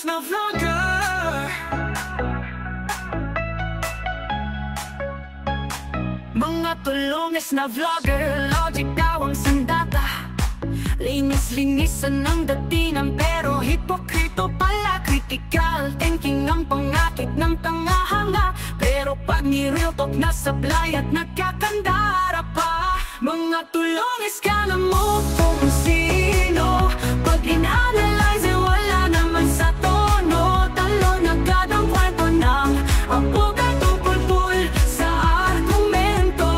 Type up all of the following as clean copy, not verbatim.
tulungs na vlogger. Mga tulungs na vlogger, logic daw ang sandata. Linis-linisan ng datingan pero hipokrito pala. Critical thinking ang pangakit ng tangahanga. Pero pag ni-real talk na sablay at nagkakandara pa. Mga tulungs ka na mo kung sino. Pag in-analyze wala naman sa tono. Talon agad ang kwento ng abogado pulpul sa argumento.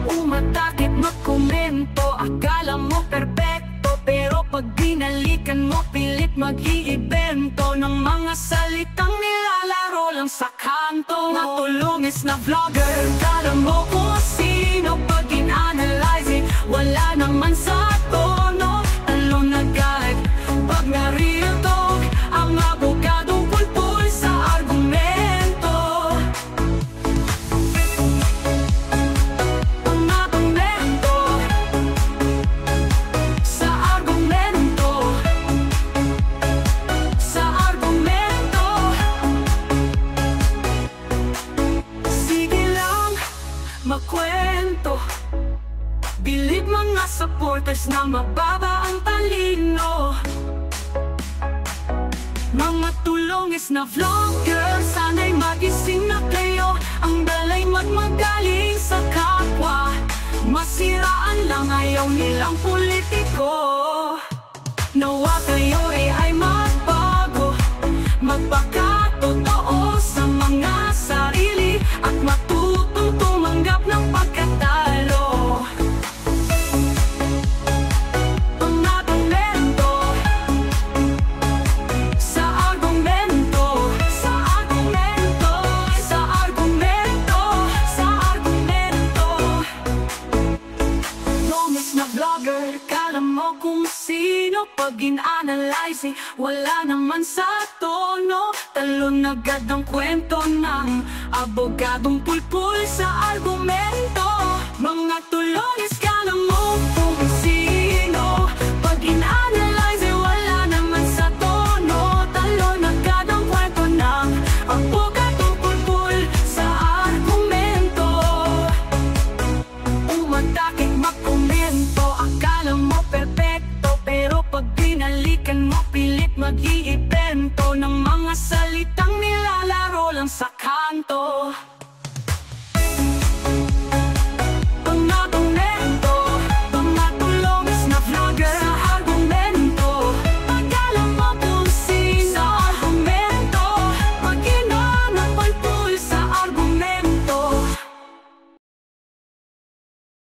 Umatakit magkomento, akala mo perpekto. Pero pag binalikan mo pilit mag-iibento ng mga salitang nilalaro lang sa kanto. Mga tulungs na vlogger, kala mo kung sino. Pag in-analyze wala naman sa tono. Talon agad pag na-real talk ang abogadong pulpul sa argumento. Ang argumento sa argumento. Sa argumento. Sige lang magkwento. Bilib mga supporters na mababa ang talino. Mga tulungs na vlogger, sana'y magising na kayo. Ang balay magmagaling sa kapwa. Masiraan lang, ayaw nilang politiko. Nawa kayo ay magbago, magpakatotoo sa mga sarili. At matutong tumanggap ng pagkatalo. Ang argumento sa argumento. Sa argumento. Sa argumento. Sa argumento. Tulungs na vlogger, kala mo kung sino. Pag in-analyze wala naman sa tono. Talon agad ang kwento ng abogadong pulpul sa argumento. Mga tulungs ka na mo kung sino. Pag in-analyze wala naman sa tono. Talon agad ang kwento ng abogadong pulpul sa argumento. Umatakit magkomento, akala mo perpekto. Pero pag binalikan mo pilit mag-iib